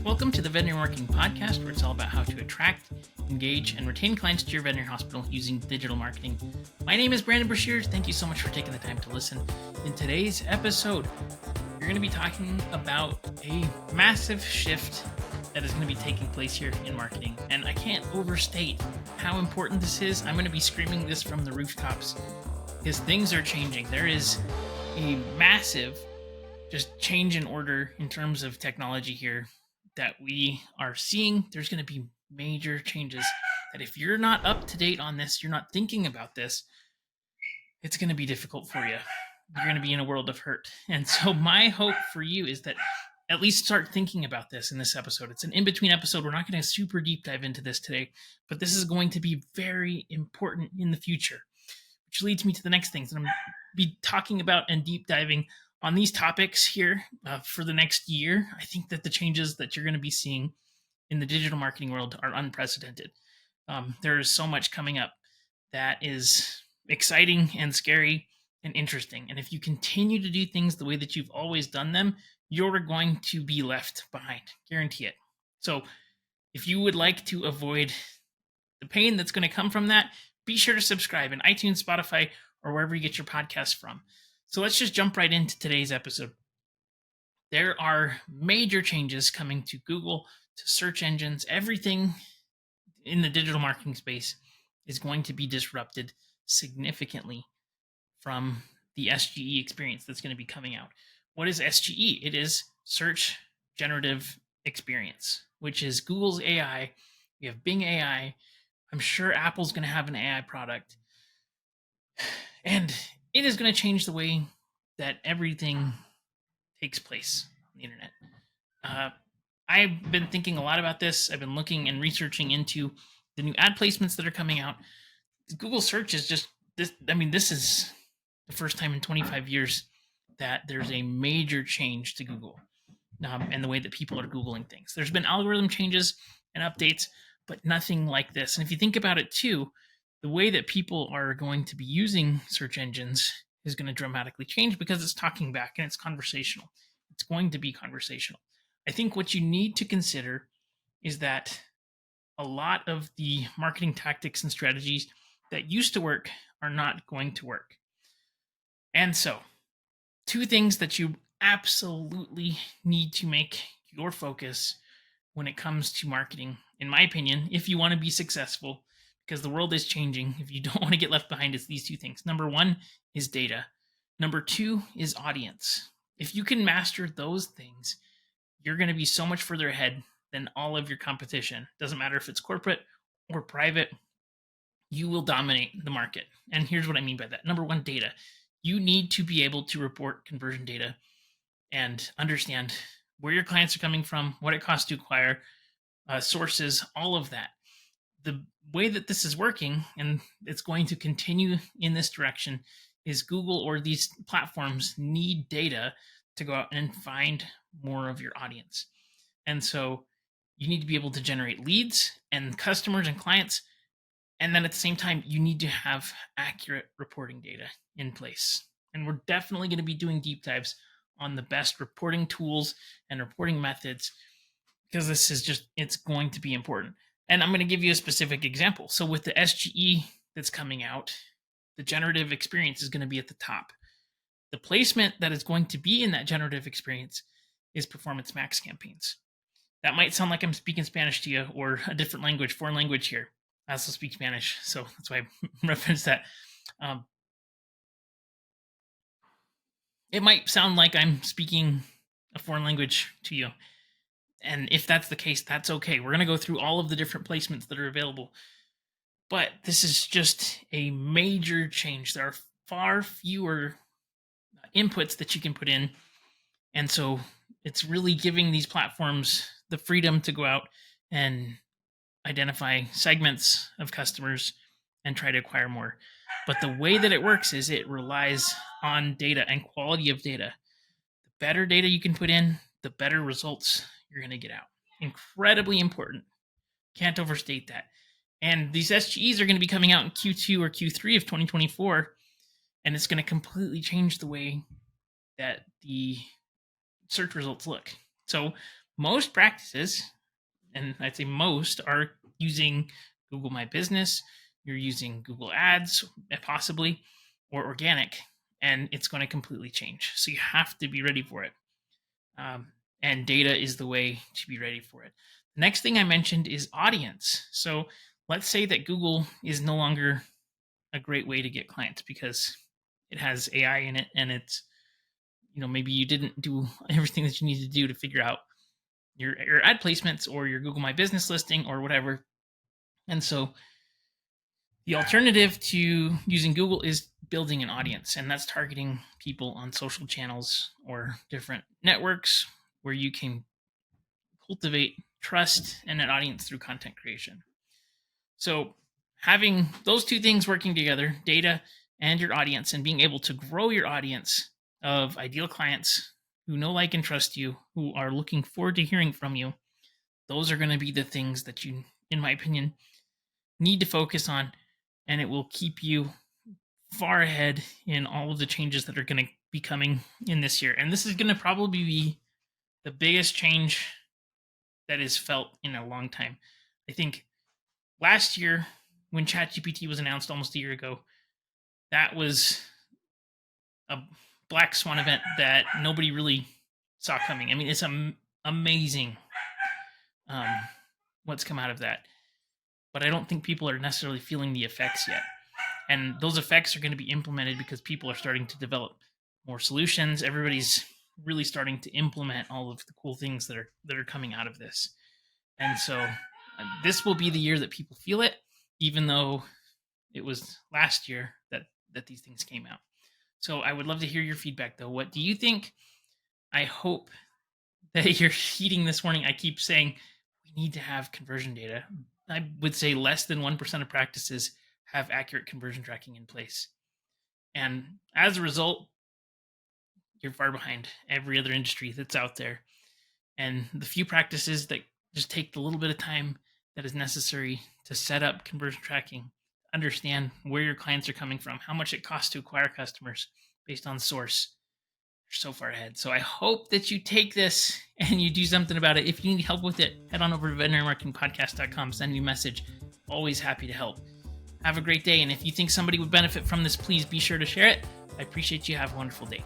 Welcome to the Veterinary Marketing Podcast, where it's all about how to attract, engage, and retain clients to your veterinary hospital using digital marketing. My name is Brandon Brashear. Thank you so much for taking the time to listen. In today's episode, we're going to be talking about a massive shift that is going to be taking place here in marketing. And I can't overstate how important this is. I'm going to be screaming this from the rooftops because things are changing. There is a massive just change in order in terms of technology here that we are seeing. There's going to be major changes that if you're not up to date on this, you're not thinking about this, it's going to be difficult for you. You're going to be in a world of hurt. And so my hope for you is that at least start thinking about this in this episode. It's an in-between episode. We're not going to super deep dive into this today, but this is going to be very important in the future, which leads me to the next things that I'm going to be talking about and deep diving on these topics here for the next year. I think that the changes that you're going to be seeing in the digital marketing world are unprecedented. There is so much coming up that is exciting and scary and interesting. And if you continue to do things the way that you've always done them, you're going to be left behind. Guarantee it. So if you would like to avoid the pain that's going to come from that, be sure to subscribe in iTunes, Spotify, or wherever you get your podcasts from. So let's just jump right into today's episode. There are major changes coming to Google, to search engines. Everything in the digital marketing space is going to be disrupted significantly from the SGE experience that's going to be coming out. What is SGE? It is Search Generative Experience, which is Google's AI. We have Bing AI. I'm sure Apple's going to have an AI product. And it is going to change the way that everything takes place on the internet. I've been thinking a lot about this. I've been looking and researching into the new ad placements that are coming out. Google search is just this. I mean, this is the first time in 25 years that there's a major change to Google and the way that people are Googling things. There's been algorithm changes and updates, but nothing like this. And if you think about it too, the way that people are going to be using search engines is going to dramatically change because it's talking back and it's conversational. It's going to be conversational. I think what you need to consider is that a lot of the marketing tactics and strategies that used to work are not going to work. And so, two things that you absolutely need to make your focus when it comes to marketing, in my opinion, if you want to be successful, because the world is changing. If you don't want to get left behind, it's these two things. Number one is data. Number two is audience. If you can master those things, you're going to be so much further ahead than all of your competition. Doesn't matter if it's corporate or private, you will dominate the market. And here's what I mean by that. Number one, data. You need to be able to report conversion data and understand where your clients are coming from, what it costs to acquire, sources, all of that. The way that this is working, and it's going to continue in this direction, is Google or these platforms need data to go out and find more of your audience. And so you need to be able to generate leads and customers and clients. And then at the same time, you need to have accurate reporting data in place. And we're definitely going to be doing deep dives on the best reporting tools and reporting methods because this is just, it's going to be important. And I'm going to give you a specific example. So with the SGE that's coming out, the generative experience is going to be at the top. The placement that is going to be in that generative experience is Performance Max campaigns. That might sound like I'm speaking Spanish to you or a different language, foreign language here. I also speak Spanish, so that's why I referenced that. It might sound like I'm speaking a foreign language to you. And if that's the case, that's okay. We're going to go through all of the different placements that are available. But this is just a major change. There are far fewer inputs that you can put in. And so it's really giving these platforms the freedom to go out and identify segments of customers and try to acquire more. But the way that it works is it relies on data and quality of data. The better data you can put in, the better results you're going to get out. Incredibly important. Can't overstate that. And these SGEs are going to be coming out in Q2 or Q3 of 2024, and it's going to completely change the way that the search results look. So most practices, and I'd say most, are using Google My Business. You're using Google Ads, possibly, or organic, and it's going to completely change. So you have to be ready for it. And data is the way to be ready for it. The next thing I mentioned is audience. So let's say that Google is no longer a great way to get clients because it has AI in it, and it's, maybe you didn't do everything that you need to do to figure out your ad placements or your Google My Business listing or whatever. And so the alternative to using Google is building an audience, and that's targeting people on social channels or different networks where you can cultivate trust and an audience through content creation. So having those two things working together, data and your audience, and being able to grow your audience of ideal clients who know, like, and trust you, who are looking forward to hearing from you, those are going to be the things that you, in my opinion, need to focus on, and it will keep you far ahead in all of the changes that are going to be coming in this year. And this is going to probably be the biggest change that is felt in a long time. I think last year, when ChatGPT was announced almost a year ago, that was a black swan event that nobody really saw coming. I mean, it's amazing what's come out of that. But I don't think people are necessarily feeling the effects yet. And those effects are going to be implemented because people are starting to develop more solutions. Everybody's really starting to implement all of the cool things that are coming out of this. And so this will be the year that people feel it, even though it was last year that these things came out. So I would love to hear your feedback, though. What do you think? I hope that you're heeding this warning. I keep saying we need to have conversion data. I would say less than 1% of practices have accurate conversion tracking in place. And as a result, you're far behind every other industry that's out there. And the few practices that just take the little bit of time that is necessary to set up conversion tracking, understand where your clients are coming from, how much it costs to acquire customers based on source, you're so far ahead. So I hope that you take this and you do something about it. If you need help with it, head on over to veterinarymarketingpodcast.com, send me a message. Always happy to help. Have a great day. And if you think somebody would benefit from this, please be sure to share it. I appreciate you. Have a wonderful day.